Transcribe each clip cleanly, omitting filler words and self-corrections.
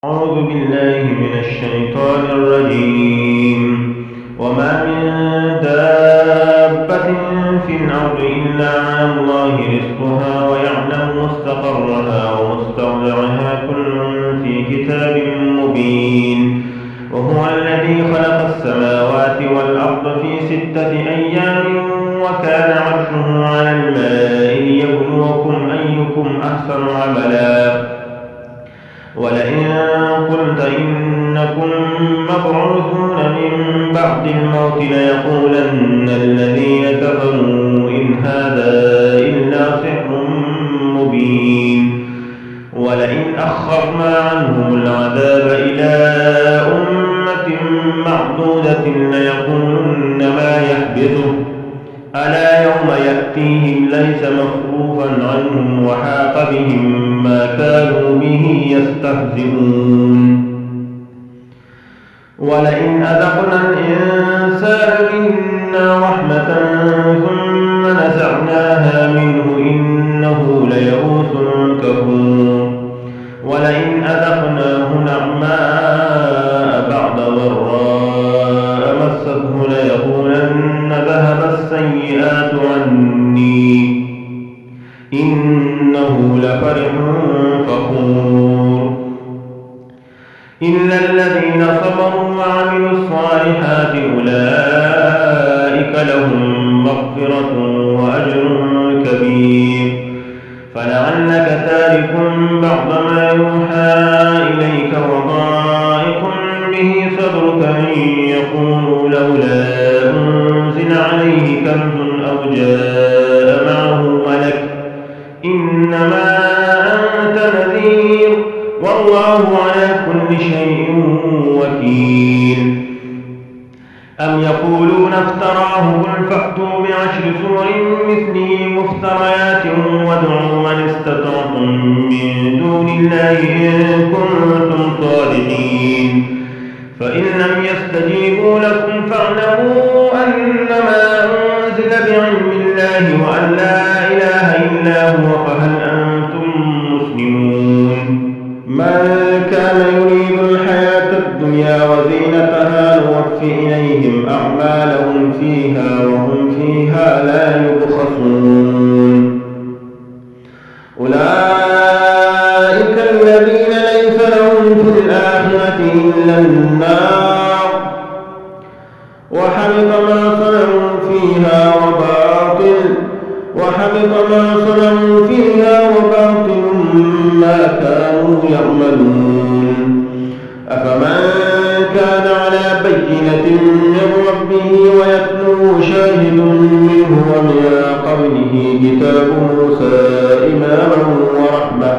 أعوذ بالله من الشيطان الرجيم. وما من دابة في الأرض إلا على الله رزقها ويعلم مستقرها ومستودعها كل في كتاب مبين. وهو الذي خلق السماوات والأرض في 6 أيام وكان عرشه على الماء ليبلوكم أيكم أحسن عملا. ولئن قلت إنكم مبعوثون من بعد الموت ليقولن الذين كفروا إن هذا إلا سحر مبين. ولئن أخرنا عنهم العذاب إلى أمة معدودة ليقولن ما يحبطه ألا يوم يأتيهم ليس مصروفا عنهم وحاق بهم ما كانوا به يستهزئون. ولئن أذقنا الإنسان منا رحمة ثم نزعناها منه إنه ليئوس كفور. ولئن أذقناه نعماء بعد ضراء مسته ليقولن ذهب السيئات عني إنه لفرح فخور. إلا الذين صبروا وعملوا الصالحات أولئك لهم مغفرة وأجر كبير. فلعلك تارك بعض ما يوحى إليك وضائق به صدرك أن يقولوا لولا أنزل عليه كنز أو جاء معه ملك إنما أنت نذير والله على كل شيء وكيل. أم يقولون افتراه قل فأتوا ب10 سور مثله مفتريات وادعوا من استطعتم من دون الله إن كنتم صادقين. فإن لم يستجيبوا لكم فاعلموا أنما أنزل بعلم الله وأن لا إله إلا هو فهل أنتم مسلمون. من كان يريد الحياة الدنيا وزينتها نوفي إليهم أعمالهم فيها وهم فيها لا يبخسون. أولئك الذين ليس لهم في الآخرة إلا النار وحبط ما صنعوا فيها وباطل ما كانوا يعملون. أفمن كان على بينة من ربه ويتلوه شاهد منه ومن قبله كتاب موسى إماما ورحمة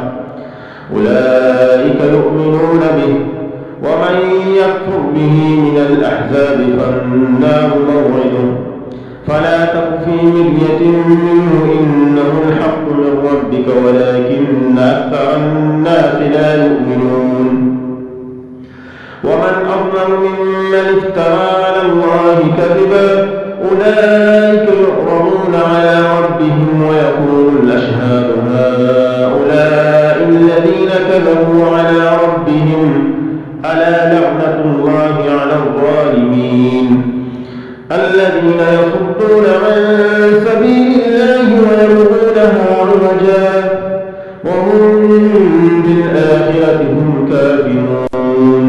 أولئك يؤمنون به. ومن يكفر به من الأحزاب فالنار موعده فلا تك في مرية منه إنه الحق من ربك ولكن أكثر الناس لا يؤمنون. ومن أظلم ممن افترى على الله كذبا أولئك يعرضون على ربهم ويقول الأشهاد هؤلاء الذين كذبوا على ربهم ألا لعنة الله على الظالمين. الذين يصدون عن سبيل الله ويبغونها عوجا وهم بالآخرة هم كافرون.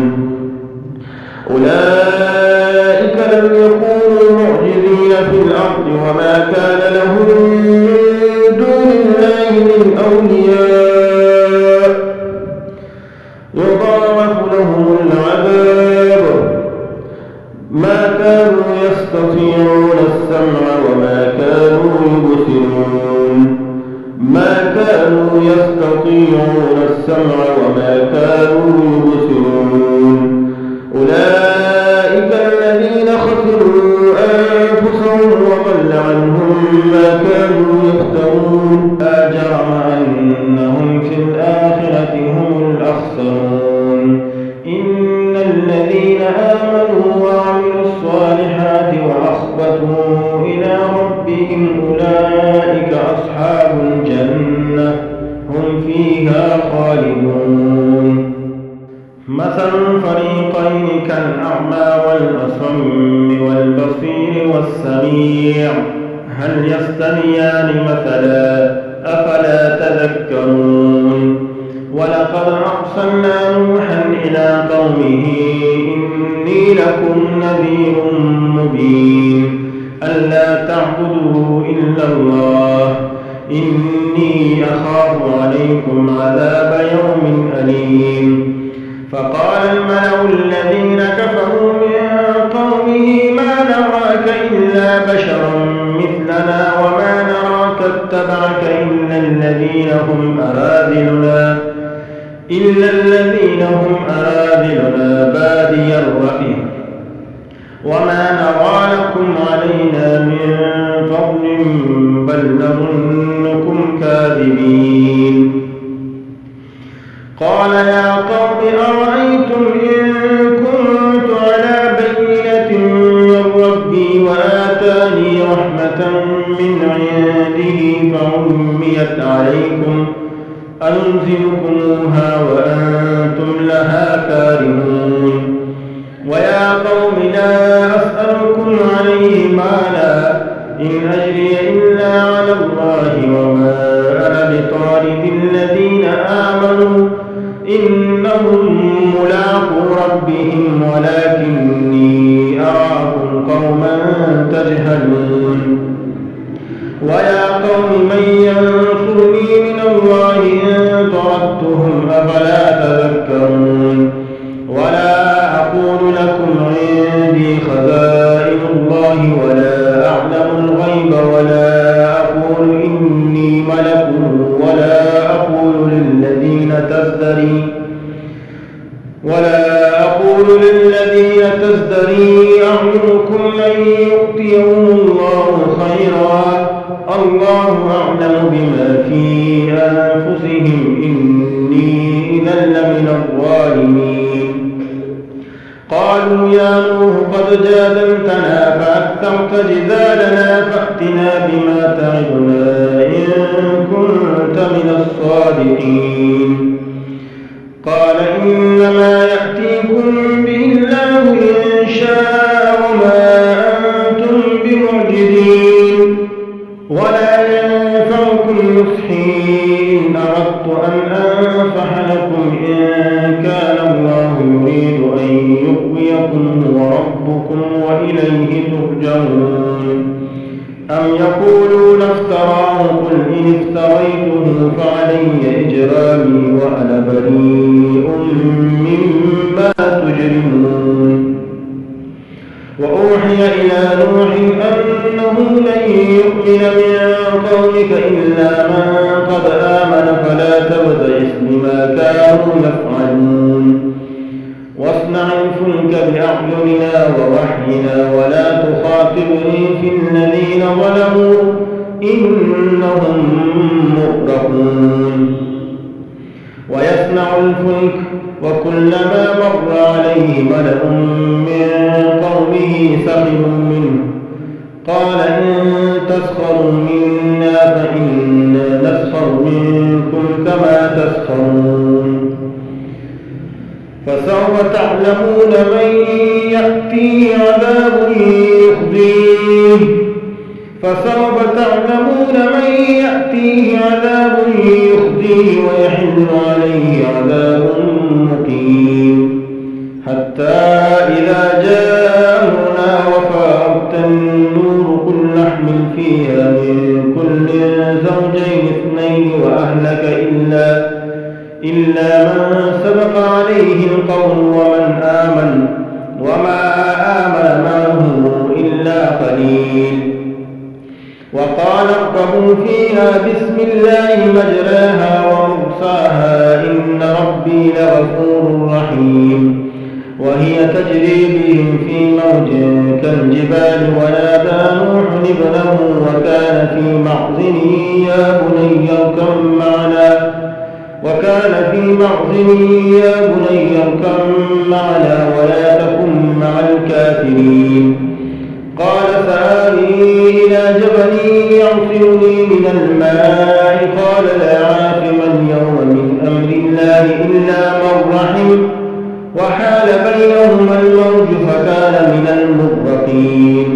أولئك لم يكونوا معجزين في الأرض وما كان لهم من دون الله من أولياء يضاعف لهم العذاب ما كانوا يستطيعون السمع وما كانوا يبصرون. أولئك الذين خسروا أنفسهم وضل عنهم ما كانوا يفترون. لا جرم أنهم في الآخرة هم الأخسرون. إن الذين آمنوا وعملوا الصالحات وأخبتوا إلى ربهم أولئك أصحاب الجنة هم فيها خالدون. مثل الفريقين كالأعمى والأصم والبصير والسميع هل يستويان مثلا أفلا تذكرون ولقد أرسلنا نوحا إلى قومه إني لكم نذير مبين ألا تعبدوا إلا الله إني أخاف عليكم عذاب يوم أليم فقال الملأ الذين كفروا من قومه ما نراك إلا بشرا مثلنا وما نراك اتبعك إلا الذين هم أراذلنا بادي الرأي وما نرى لكم علينا من فضل بل نظنكم كاذبين قال يا قوم أرأيتم إن كنت على بينة من ربي وآتاني رحمة من عنده فعميت عليكم أنزلكموها وأنتم لها كارهون ويا قوم لا أسألكم عليه مالا إن أجري إلا على الله وما أنا بطارد الذين آمنوا إنهم ملاقو ربهم ولكني أراكم قوما تجهلون ويا قوم من ينصرني من الله إن طردتهم أفلا تذكرون ولا أقول لكم عندي خزائن الله ولا أعلم الغيب ولا أقول إني ملك ولا أقول للذين تزدري أعينكم لن يؤتيهم الله خيرا الله أعلم بما في أنفسهم إني إذا لمن الظالمين قالوا يا نوح قد جادلتنا فأكثرت جدالنا فأتنا بما تعدنا إن كنت من الصادقين قال إنما يأتيكم به الله إن شاء وما أنتم بمعجزين ولا ينفعكم نصحي إن أردت أن أنصح لكم إن كان الله يريد أن يغويكم وربكم وإليه ترجعون أم يقولون افتراه قل إن افتريته فعلي إجرامي وأنا بريء مما تجرمون وأوحي إلى نوح أنه لن يؤمن من قومك إلا من قد آمن فلا تبتئس بما كانوا يفعلون واصنع الفلك بأعيننا ووحينا ولا تخاطبني في الذين ظلموا إنهم مغرقون ويصنع الفلك وكلما مر عليه ملأ من قومه سخروا منه قال إن تسخروا منا فإنا نسخر منكم كما تسخرون فسوف تعلمون من يأتيه عذاب يخزيه ويحل عليه عذاب مقيم حتى إذا جاء أمرنا وفارت النور قل نحمل فيها من كل زوجين اثنين وأهلك إلا من سبق عليه القول ومن آمن وما آمن معه إلا قليل وقال اركبوا فيها بسم الله مجراها ومرساها إن ربي لغفور رحيم وهي تجري بهم في موج كالجبال ونادى نوح ابنه وكان في معزل يا بني اركب معنا ولا تكن مع الكافرين قال سآوي إلى جبل يعصمني من الماء قال لا عاصم اليوم من أمر الله إلا من رحم وحال بينهما الموج فكان من المغرقين.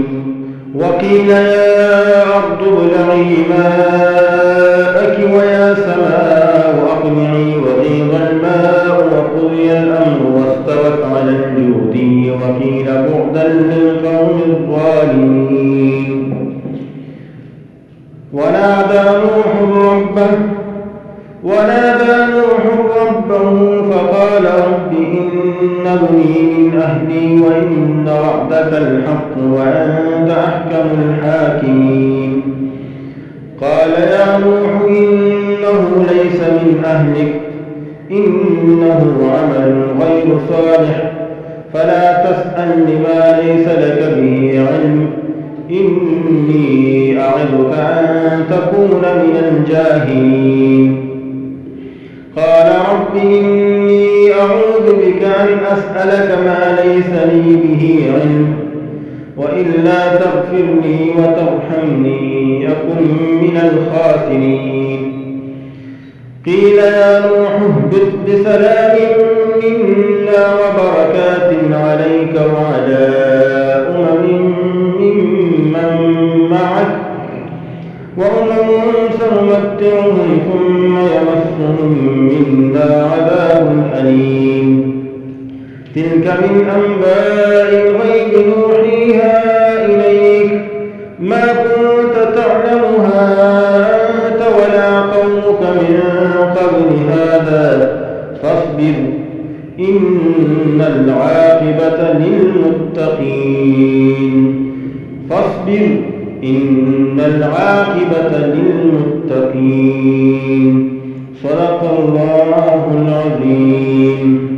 وقيل يا أرض ابلعي ماءك ويا سماء أقلعي وغيض الماء وقضي الأمر واستوت على الجودي وقيل بعدا للقوم الظالمين. ونادى نوح ربه فقال رب إن ابني من أهلي وإن وعدك الحق وأنت أحكم الحاكمين. قال يا نوح إنه ليس من أهلك إنه عمل غير صالح فلا تسألني ما ليس لك به علم إني أعظك أن تكون من الجاهلين. قال رب إني أعوذ بك أن أسألك ما ليس لي به علم وإلا تغفر لي وترحمني أكن من الخاسرين. قيل يا نوح اهبط بسلام منا وبركات عليك وعلى ممن معك وأمم سنمتعهم ثم يمسهم منا عذاب أليم. تلك من أنباء الغيب نوحيها إليك ما كنت تعلمها أنت ولا قومك من قبل هذا فاصبر إن العاقبة للمتقين. صدق الله العظيم.